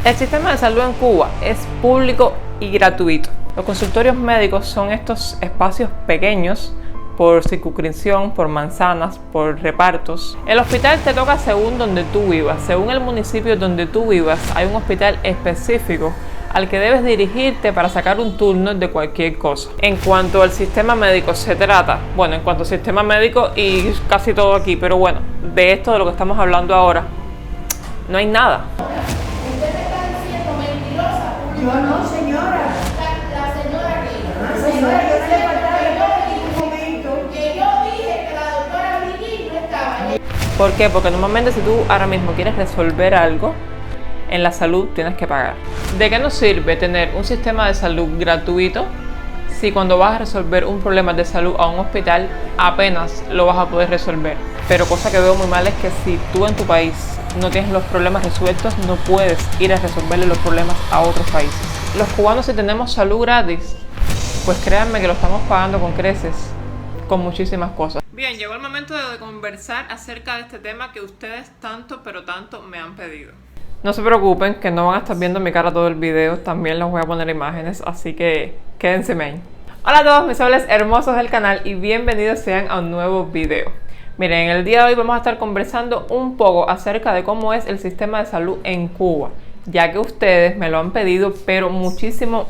El sistema de salud en Cuba es público y gratuito. Los consultorios médicos son estos espacios pequeños por circunscripción, por manzanas, por repartos. El hospital te toca según donde tú vivas. Según el municipio donde tú vivas, hay un hospital específico al que debes dirigirte para sacar un turno de cualquier cosa. En cuanto al sistema médico se trata, bueno, en cuanto al sistema médico y casi todo aquí, pero bueno, de esto de lo que estamos hablando ahora, no hay nada. Yo no, señora. La señora que Señora, yo no le faltaba en ningún momento. que yo dije que la doctora Vicky no estaba. ¿Por qué? Porque normalmente si tú ahora mismo quieres resolver algo en la salud tienes que pagar. ¿De qué nos sirve tener un sistema de salud gratuito si cuando vas a resolver un problema de salud a un hospital apenas lo vas a poder resolver? Pero cosa que veo muy mal es que si tú en tu país no tienes los problemas resueltos, no puedes ir a resolverle los problemas a otros países. Los cubanos, si tenemos salud gratis, pues créanme que lo estamos pagando con creces, con muchísimas cosas. Bien, llegó el momento de conversar acerca de este tema que ustedes tanto, pero tanto me han pedido. No se preocupen, que no van a estar viendo mi cara todo el video, también les voy a poner imágenes, así que quédense main. Hola a todos mis soles hermosos del canal y bienvenidos sean a un nuevo video. Miren, en el día de hoy vamos a estar conversando un poco acerca de cómo es el sistema de salud en Cuba, ya que ustedes me lo han pedido, pero muchísimo.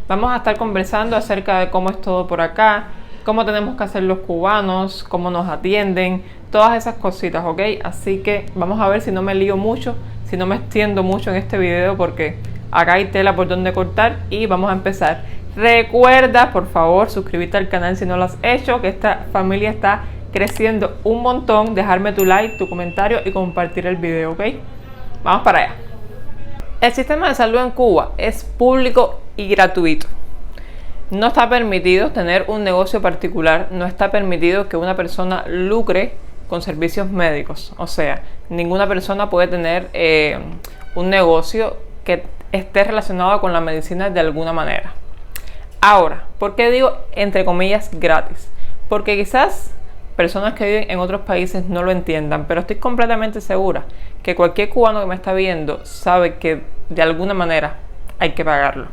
Vamos a estar conversando acerca de cómo es todo por acá, cómo tenemos que hacer los cubanos, cómo nos atienden, todas esas cositas, ¿ok? Así que vamos a ver si no me lío mucho, si no me extiendo mucho en este video, porque acá hay tela por donde cortar y vamos a empezar. Recuerda, por favor, suscribirte al canal si no lo has hecho, que esta familia está creciendo un montón. Dejarme tu like, tu comentario y compartir el video, ¿ok? Vamos para allá. El sistema de salud en Cuba es público y gratuito. No está permitido tener un negocio particular, no está permitido que una persona lucre con servicios médicos. O sea, ninguna persona puede tener un negocio que esté relacionado con la medicina de alguna manera. Ahora, ¿por qué digo entre comillas gratis? Porque quizás personas que viven en otros países no lo entiendan, pero estoy completamente segura que cualquier cubano que me está viendo sabe que de alguna manera hay que pagarlo.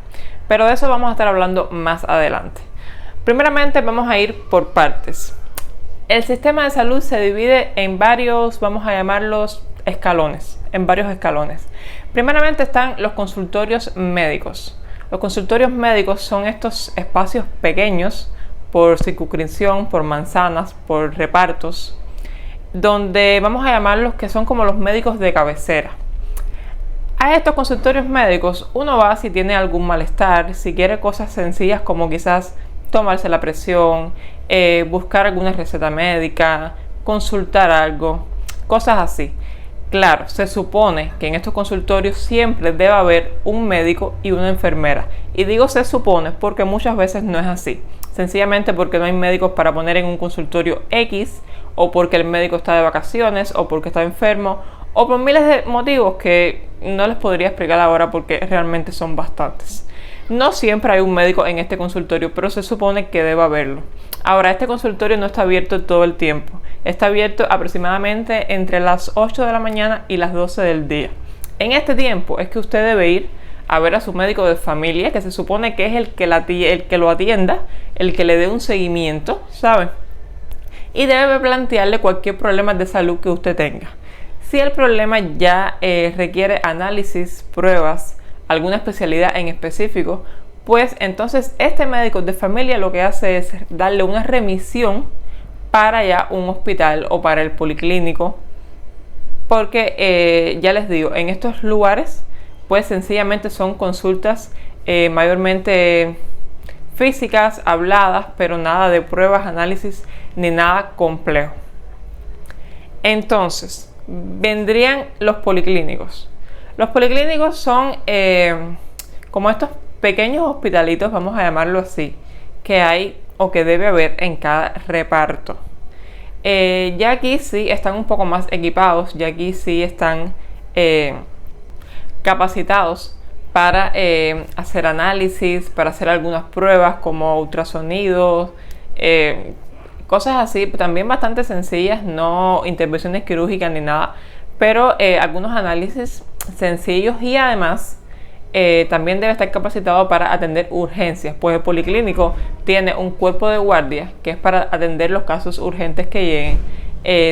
Pero de eso vamos a estar hablando más adelante. Primeramente vamos a ir por partes. El sistema de salud se divide en varios, vamos a llamarlos escalones, en varios escalones. Primeramente están los consultorios médicos. Los consultorios médicos son estos espacios pequeños por circunscripción, por manzanas, por repartos, donde vamos a llamarlos que son como los médicos de cabecera. A estos consultorios médicos uno va si tiene algún malestar, si quiere cosas sencillas como quizás tomarse la presión, buscar alguna receta médica, consultar algo, cosas así. Claro, se supone que en estos consultorios siempre debe haber un médico y una enfermera. Y digo se supone porque muchas veces no es así. Sencillamente porque no hay médicos para poner en un consultorio X, o porque el médico está de vacaciones, o porque está enfermo, o por miles de motivos que no les podría explicar ahora porque realmente son bastantes. No siempre hay un médico en este consultorio, pero se supone que debe haberlo. Ahora, este consultorio no está abierto todo el tiempo. Está abierto aproximadamente entre las 8 de la mañana y las 12 del día. En este tiempo es que usted debe ir a ver a su médico de familia, que se supone que es el que lo atienda, el que le dé un seguimiento, ¿sabe? Y debe plantearle cualquier problema de salud que usted tenga. Si el problema ya requiere análisis, pruebas, alguna especialidad en específico, pues entonces este médico de familia lo que hace es darle una remisión para ya un hospital o para el policlínico, porque ya les digo, en estos lugares pues sencillamente son consultas mayormente físicas, habladas, pero nada de pruebas, análisis ni nada complejo. Entonces vendrían los policlínicos. Los policlínicos son como estos pequeños hospitalitos, vamos a llamarlo así, que hay o que debe haber en cada reparto. Ya aquí sí están un poco más equipados, ya aquí sí están capacitados para hacer análisis, para hacer algunas pruebas como ultrasonidos, cosas así, también bastante sencillas, no intervenciones quirúrgicas ni nada, pero algunos análisis sencillos y además también debe estar capacitado para atender urgencias, pues el policlínico tiene un cuerpo de guardia que es para atender los casos urgentes que lleguen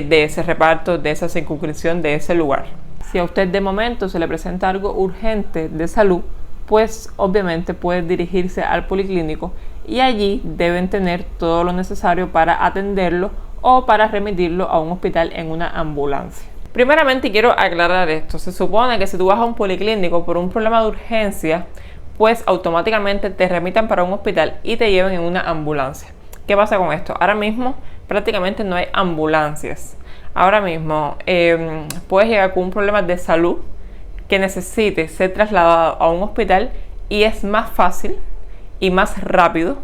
de ese reparto, de esa circunscripción, de ese lugar. Si a usted de momento se le presenta algo urgente de salud, pues obviamente puede dirigirse al policlínico y allí deben tener todo lo necesario para atenderlo o para remitirlo a un hospital en una ambulancia. Primeramente quiero aclarar esto. Se supone que si tú vas a un policlínico por un problema de urgencia, pues automáticamente te remitan para un hospital y te lleven en una ambulancia. ¿Qué pasa con esto? Ahora mismo prácticamente no hay ambulancias. Ahora mismo puedes llegar con un problema de salud que necesite ser trasladado a un hospital y es más fácil y más rápido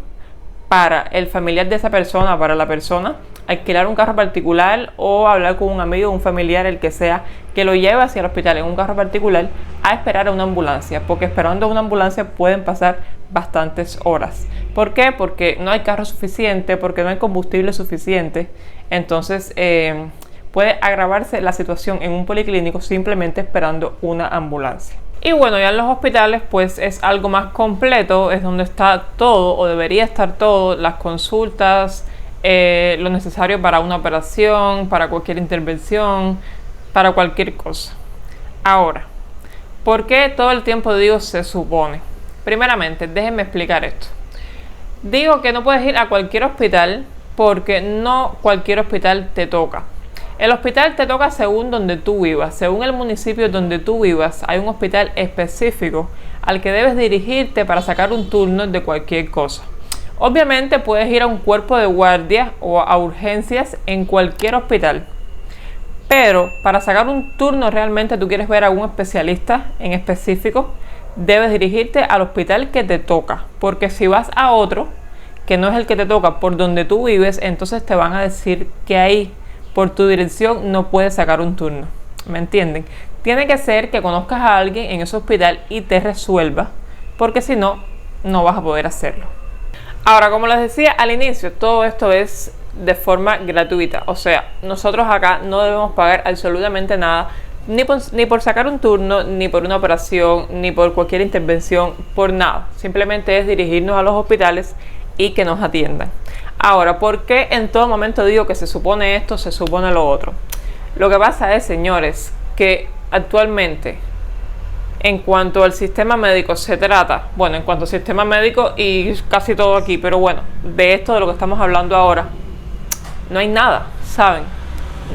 para el familiar de esa persona, para la persona, alquilar un carro particular o hablar con un amigo, un familiar, el que sea, que lo lleve hacia el hospital en un carro particular a esperar a una ambulancia, porque esperando a una ambulancia pueden pasar bastantes horas. ¿Por qué? Porque no hay carro suficiente, porque no hay combustible suficiente. Entonces puede agravarse la situación en un policlínico simplemente esperando una ambulancia. Y bueno, ya en los hospitales pues es algo más completo, es donde está todo o debería estar todo, las consultas, lo necesario para una operación, para cualquier intervención, para cualquier cosa. Ahora, ¿por qué todo el tiempo digo se supone? Primeramente, déjenme explicar esto. Digo que no puedes ir a cualquier hospital porque no cualquier hospital te toca. El hospital te toca según donde tú vivas, según el municipio donde tú vivas, hay un hospital específico al que debes dirigirte para sacar un turno de cualquier cosa. Obviamente puedes ir a un cuerpo de guardia o a urgencias en cualquier hospital, pero para sacar un turno realmente tú quieres ver a algún especialista en específico, debes dirigirte al hospital que te toca, porque si vas a otro que no es el que te toca por donde tú vives, entonces te van a decir que ahí por tu dirección no puedes sacar un turno. ¿Me entienden? Tiene que ser que conozcas a alguien en ese hospital y te resuelva, porque si no, no vas a poder hacerlo. Ahora, como les decía al inicio, todo esto es de forma gratuita. O sea, nosotros acá no debemos pagar absolutamente nada, ni por sacar un turno, ni por una operación, ni por cualquier intervención, por nada. Simplemente es dirigirnos a los hospitales y que nos atiendan. Ahora, ¿por qué en todo momento digo que se supone esto, se supone lo otro? Lo que pasa es, señores, que actualmente, en cuanto al sistema médico se trata, bueno, en cuanto al sistema médico y casi todo aquí, pero bueno, de esto de lo que estamos hablando ahora, no hay nada, ¿saben?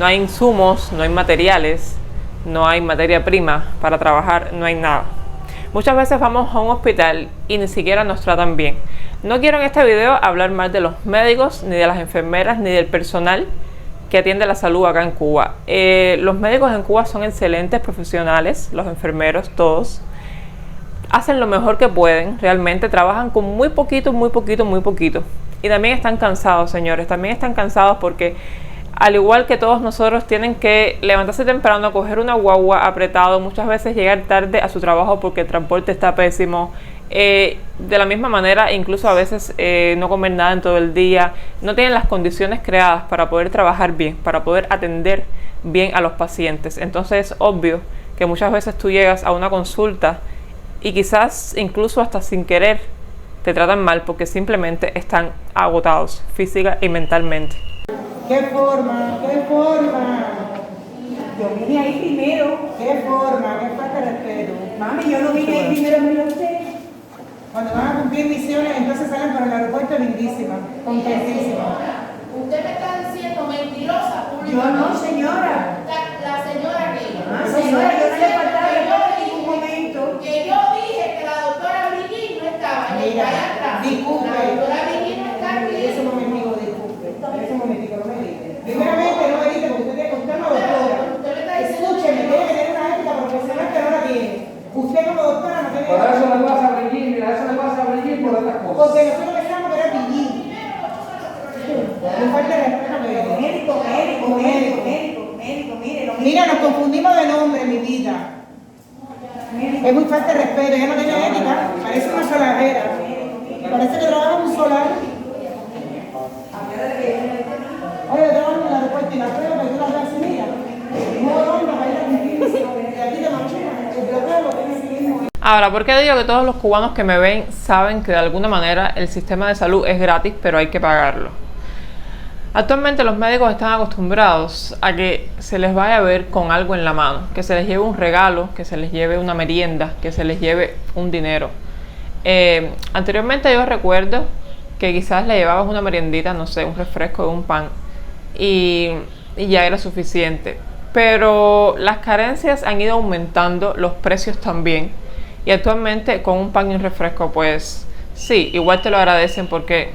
No hay insumos, no hay materiales, no hay materia prima para trabajar, no hay nada. Muchas veces vamos a un hospital y ni siquiera nos tratan bien. No quiero en este video hablar mal de los médicos, ni de las enfermeras, ni del personal que atiende la salud acá en Cuba. Los médicos en Cuba son excelentes profesionales, los enfermeros, todos. Hacen lo mejor que pueden, realmente trabajan con muy poquito. Y también están cansados, señores, también están cansados porque al igual que todos nosotros tienen que levantarse temprano, coger una guagua apretado, muchas veces llegar tarde a su trabajo porque el transporte está pésimo. De la misma manera, incluso a veces no comer nada en todo el día, no tienen las condiciones creadas para poder trabajar bien, para poder atender bien a los pacientes. Entonces es obvio que muchas veces tú llegas a una consulta y quizás incluso hasta sin querer te tratan mal porque simplemente están agotados física y mentalmente. ¿Qué forma? ¿Qué forma? Yo vine ahí primero. ¿Qué forma? ¿Qué falta de respeto? Mami, yo no vine ahí primero, mira usted. Cuando van a cumplir misiones, entonces salen para el aeropuerto lindísima, contentísima. Usted me está diciendo mentirosa Yo públicamente. no, señora. La señora que Señora, yo no le faltaba en ningún momento. que yo dije que la doctora Brigitte no estaba en el Mira, atrás. disculpe. La doctora Brigitte no está aquí. Ese momentico, disculpe. Ese momentico, no me diga. Primeramente, no me diga porque usted es una doctora. Usted me está diciendo Escúcheme, tiene que tener una ética profesional que no la tiene. Usted como doctora no tiene. Por eso le pasa a Brigitte, mira, eso le pasa a Brigitte por otras cosas. Porque nosotros pensamos que era Brigitte. No falta de respeto, médico, mire. Mira, nos confundimos de nombre, mi vida. Es muy falta de respeto, ella no tiene ética, parece una solarera. Parece que trabaja en un solar. Oye, yo trabajo en el aeropuerto y la prueba que tú la ves, mira. No, para ir a cumplir, y aquí te machucan. Ahora, ¿por qué digo que todos los cubanos que me ven saben que de alguna manera el sistema de salud es gratis, pero hay que pagarlo? Actualmente los médicos están acostumbrados a que se les vaya a ver con algo en la mano, que se les lleve un regalo, que se les lleve una merienda, que se les lleve un dinero. Anteriormente yo recuerdo que quizás le llevabas una meriendita, no sé, un refresco de un pan y ya era suficiente. Pero las carencias han ido aumentando, los precios también. Y actualmente con un pan y un refresco, pues sí, igual te lo agradecen porque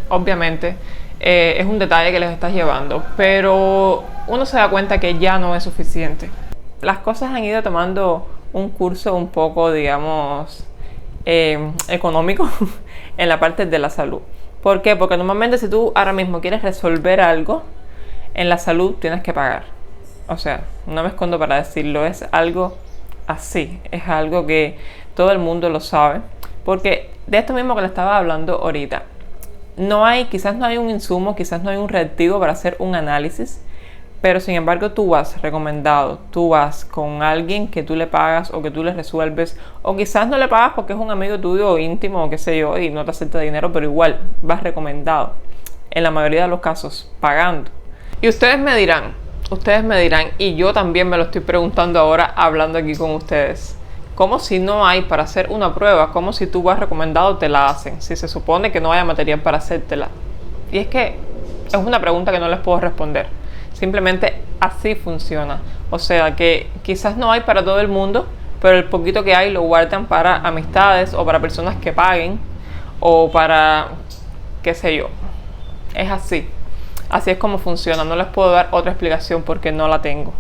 obviamente es un detalle que les estás llevando. Pero uno se da cuenta que ya no es suficiente. Las cosas han ido tomando un curso un poco, digamos, económico en la parte de la salud. ¿Por qué? Porque normalmente si tú ahora mismo quieres resolver algo en la salud tienes que pagar. O sea, no me escondo para decirlo, es algo así, es algo que todo el mundo lo sabe. Porque de esto mismo que le estaba hablando ahorita, quizás no hay un insumo, quizás no hay un reactivo para hacer un análisis, pero sin embargo tú vas recomendado, tú vas con alguien que tú le pagas o que tú le resuelves, o quizás no le pagas porque es un amigo tuyo o íntimo o qué sé yo y no te acepta dinero, pero igual vas recomendado, en la mayoría de los casos pagando. Y ustedes me dirán, y yo también me lo estoy preguntando ahora hablando aquí con ustedes, ¿cómo si no hay para hacer una prueba? ¿Cómo si tú vas recomendado te la hacen? Si se supone que no haya material para hacértela. Y es que es una pregunta que no les puedo responder. Simplemente así funciona. O sea que quizás no hay para todo el mundo, pero el poquito que hay lo guardan para amistades o para personas que paguen o para qué sé yo. Es así. Así es como funciona. No les puedo dar otra explicación porque no la tengo.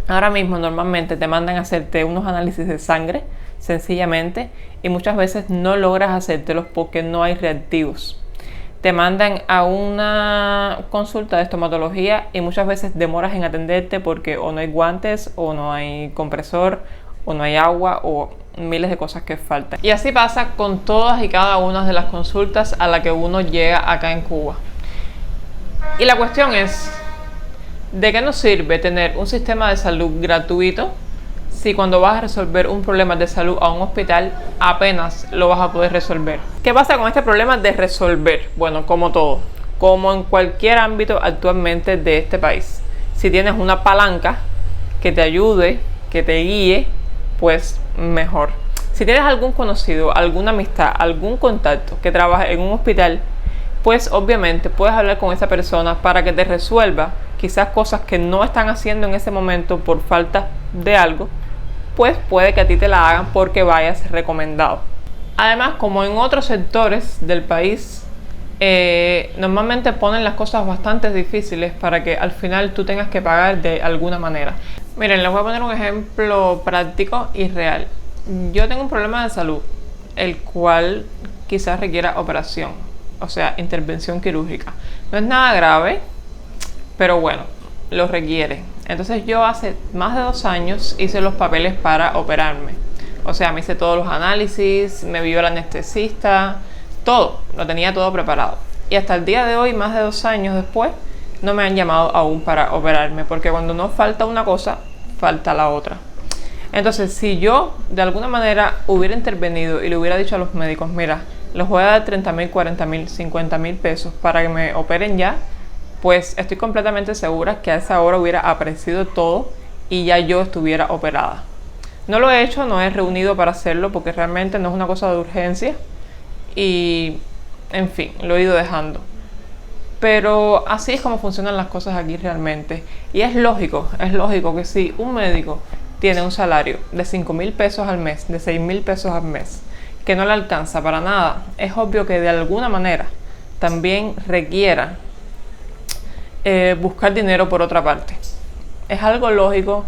Ahora mismo normalmente te mandan a hacerte unos análisis de sangre, sencillamente, y muchas veces no logras hacértelos porque no hay reactivos. Te mandan a una consulta de estomatología y muchas veces demoras en atenderte porque o no hay guantes, o no hay compresor, o no hay agua, o miles de cosas que faltan. Y así pasa con todas y cada una de las consultas a las que uno llega acá en Cuba. Y la cuestión es, ¿de qué nos sirve tener un sistema de salud gratuito si cuando vas a resolver un problema de salud a un hospital apenas lo vas a poder resolver? ¿Qué pasa con este problema de resolver? Bueno, como todo, como en cualquier ámbito actualmente de este país. Si tienes una palanca que te ayude, que te guíe, pues mejor. Si tienes algún conocido, alguna amistad, algún contacto que trabaje en un hospital, pues obviamente puedes hablar con esa persona para que te resuelva quizás cosas que no están haciendo en ese momento por falta de algo, pues puede que a ti te la hagan porque vayas recomendado. Además, como en otros sectores del país, normalmente ponen las cosas bastante difíciles para que al final tú tengas que pagar de alguna manera. Miren, les voy a poner un ejemplo práctico y real. Yo tengo un problema de salud, el cual quizás requiera operación, o sea, intervención quirúrgica. No es nada grave, pero bueno, lo requiere. Entonces yo hace más de 2 años hice los papeles para operarme. O sea, me hice todos los análisis, me vio el anestesista, todo, lo tenía todo preparado. Y hasta el día de hoy, más de 2 años después, no me han llamado aún para operarme, porque cuando no falta una cosa, falta la otra. Entonces, si yo de alguna manera hubiera intervenido y le hubiera dicho a los médicos, mira, les voy a dar 30,000, 40,000, 50,000 pesos para que me operen ya, pues estoy completamente segura que a esa hora hubiera aparecido todo y ya yo estuviera operada. No lo he hecho, no he reunido para hacerlo porque realmente no es una cosa de urgencia y, en fin, lo he ido dejando. Pero así es como funcionan las cosas aquí realmente. Y es lógico que si un médico tiene un salario de 5,000 pesos al mes, de 6,000 pesos al mes, que no le alcanza para nada, es obvio que de alguna manera también requiera buscar dinero por otra parte. Es algo lógico.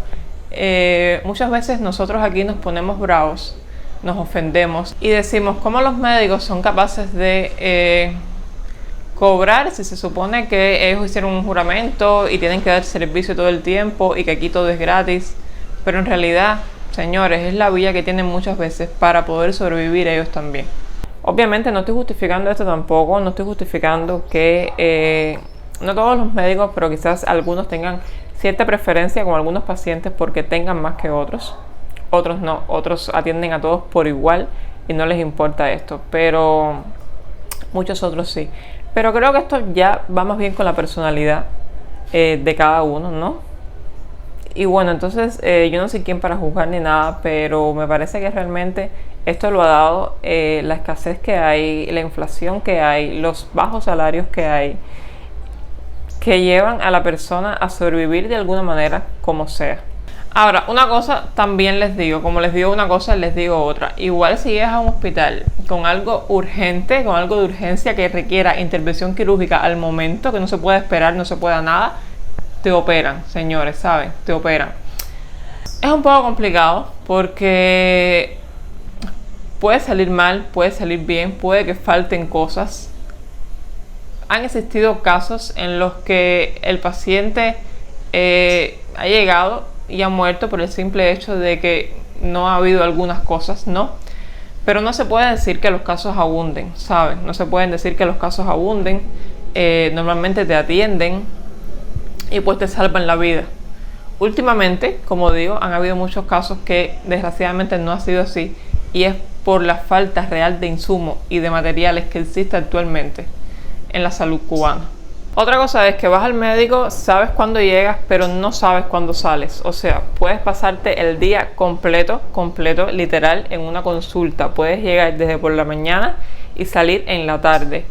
Muchas veces nosotros aquí nos ponemos bravos, nos ofendemos y decimos cómo los médicos son capaces de cobrar si se supone que ellos hicieron un juramento y tienen que dar servicio todo el tiempo y que aquí todo es gratis. Pero en realidad, señores, es la vía que tienen muchas veces para poder sobrevivir ellos también. Obviamente no estoy justificando esto tampoco, no estoy justificando que no todos los médicos, pero quizás algunos tengan cierta preferencia con algunos pacientes porque tengan más que otros. otros no, otros atienden a todos por igual y no les importa esto, pero muchos otros sí. Pero creo que esto ya va más bien con la personalidad de cada uno, ¿no? Y bueno, entonces yo no soy quien para juzgar ni nada, pero me parece que realmente esto lo ha dado la escasez que hay, la inflación que hay, los bajos salarios que hay, que llevan a la persona a sobrevivir de alguna manera como sea. Ahora, una cosa también les digo, como les digo una cosa, les digo otra. Igual si llegas a un hospital con algo urgente, con algo de urgencia que requiera intervención quirúrgica al momento, que no se puede esperar, no se pueda nada, te operan, señores, ¿saben? Te operan. Es un poco complicado porque puede salir mal, puede salir bien, puede que falten cosas. Han existido casos en los que el paciente ha llegado y ha muerto por el simple hecho de que no ha habido algunas cosas, ¿no? Pero no se puede decir que los casos abunden, ¿saben? No se pueden decir que los casos abunden. Normalmente te atienden y pues te salvan la vida. Últimamente, como digo, han habido muchos casos que desgraciadamente no ha sido así y es por la falta real de insumos y de materiales que existe actualmente en la salud cubana. Otra cosa es que vas al médico, sabes cuándo llegas, pero no sabes cuándo sales. O sea, puedes pasarte el día completo, literal, en una consulta. Puedes llegar desde por la mañana y salir en la tarde.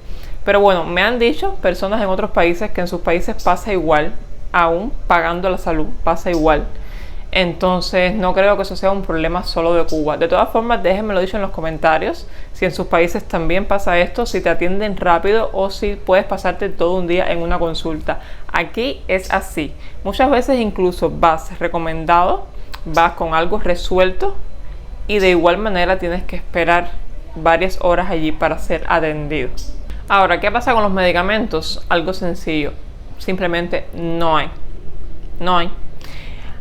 Pero bueno, me han dicho personas en otros países que en sus países pasa igual, aún pagando la salud, pasa igual. Entonces no creo que eso sea un problema solo de Cuba. De todas formas, déjenmelo dicho en los comentarios si en sus países también pasa esto, si te atienden rápido o si puedes pasarte todo un día en una consulta. Aquí es así. Muchas veces incluso vas recomendado, vas con algo resuelto y de igual manera tienes que esperar varias horas allí para ser atendido. Ahora, ¿qué pasa con los medicamentos? Algo sencillo. Simplemente no hay. No hay.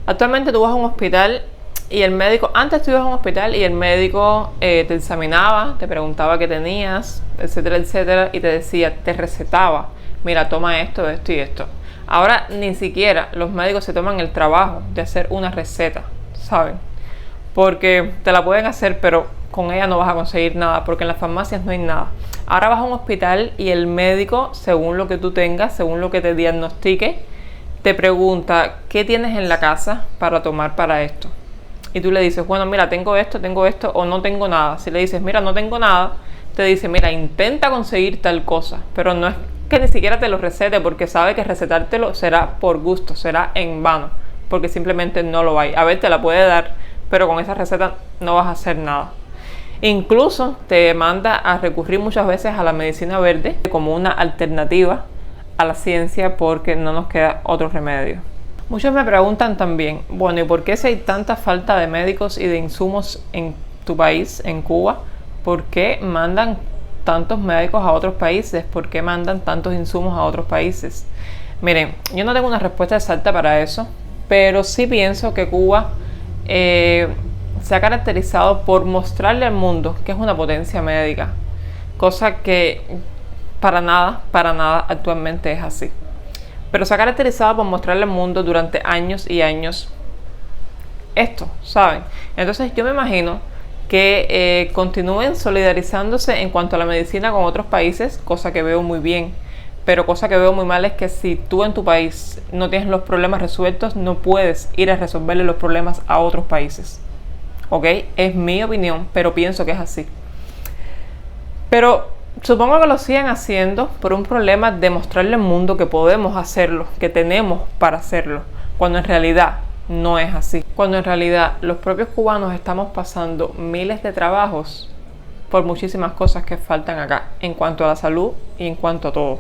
Actualmente tú vas a un hospital y el médico, antes tú ibas a un hospital y el médico te examinaba, te preguntaba qué tenías, etcétera, etcétera, y te decía, te recetaba, mira, toma esto, esto y esto. Ahora ni siquiera los médicos se toman el trabajo de hacer una receta, ¿saben? Porque te la pueden hacer, pero con ella no vas a conseguir nada, porque en las farmacias no hay nada. Ahora vas a un hospital y el médico, según lo que tú tengas, según lo que te diagnostique, te pregunta, ¿qué tienes en la casa para tomar para esto? Y tú le dices, bueno, mira, tengo esto, o no tengo nada. Si le dices, mira, no tengo nada, te dice, mira, intenta conseguir tal cosa. Pero no es que ni siquiera te lo recete, porque sabe que recetártelo será por gusto, será en vano, porque simplemente no lo hay. A ver, te la puede dar, pero con esa receta no vas a hacer nada. Incluso te manda a recurrir muchas veces a la medicina verde como una alternativa a la ciencia porque no nos queda otro remedio. Muchos me preguntan también, bueno, ¿y por qué si hay tanta falta de médicos y de insumos en tu país, en Cuba? ¿Por qué mandan tantos médicos a otros países? ¿Por qué mandan tantos insumos a otros países? Miren, yo no tengo una respuesta exacta para eso, pero sí pienso que Cuba se ha caracterizado por mostrarle al mundo que es una potencia médica, cosa que para nada actualmente es así. Pero se ha caracterizado por mostrarle al mundo durante años y años esto, ¿saben? Entonces yo me imagino que continúen solidarizándose en cuanto a la medicina con otros países, cosa que veo muy bien. Pero cosa que veo muy mal es que si tú en tu país no tienes los problemas resueltos, no puedes ir a resolverle los problemas a otros países. ¿Ok? Es mi opinión, pero pienso que es así. Pero supongo que lo siguen haciendo por un problema de mostrarle al mundo que podemos hacerlo, que tenemos para hacerlo, cuando en realidad no es así. Cuando en realidad los propios cubanos estamos pasando miles de trabajos por muchísimas cosas que faltan acá, en cuanto a la salud y en cuanto a todo.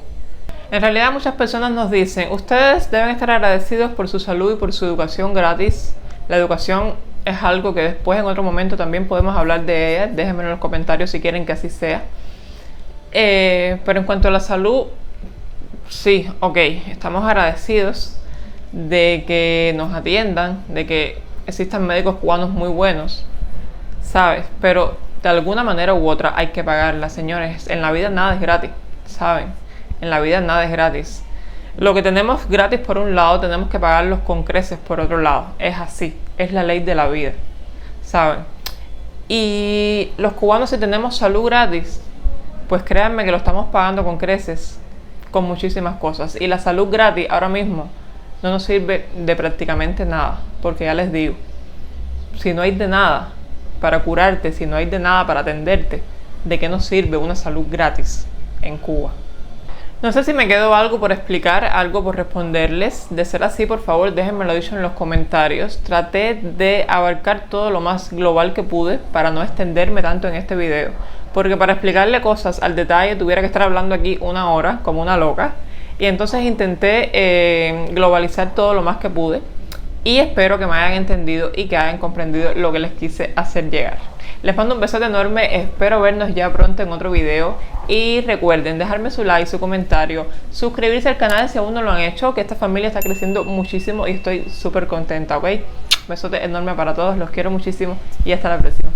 En realidad muchas personas nos dicen, ustedes deben estar agradecidos por su salud y por su educación gratis. La educación es algo que después en otro momento también podemos hablar de ella. Déjenme en los comentarios si quieren que así sea. Pero en cuanto a la salud, sí, ok, estamos agradecidos de que nos atiendan, de que existan médicos cubanos muy buenos, ¿sabes? Pero de alguna manera u otra hay que pagarla, señores. En la vida nada es gratis, ¿saben? En la vida nada es gratis. Lo que tenemos gratis por un lado, tenemos que pagarlos con creces por otro lado. Es así, es la ley de la vida, ¿saben? Y los cubanos, si tenemos salud gratis, pues créanme que lo estamos pagando con creces, con muchísimas cosas. Y la salud gratis ahora mismo no nos sirve de prácticamente nada, porque ya les digo, si no hay de nada para curarte, si no hay de nada para atenderte, ¿de qué nos sirve una salud gratis en Cuba? No sé si me quedó algo por explicar, algo por responderles. De ser así, por favor, déjenmelo dicho en los comentarios. Traté de abarcar todo lo más global que pude para no extenderme tanto en este video, porque para explicarle cosas al detalle tuviera que estar hablando aquí 1 hora como una loca. Y entonces intenté globalizar todo lo más que pude. Y espero que me hayan entendido y que hayan comprendido lo que les quise hacer llegar. Les mando un besote enorme, espero vernos ya pronto en otro video. Y recuerden dejarme su like, su comentario, suscribirse al canal si aún no lo han hecho, que esta familia está creciendo muchísimo y estoy súper contenta, ¿ok? Besote enorme para todos, los quiero muchísimo y hasta la próxima.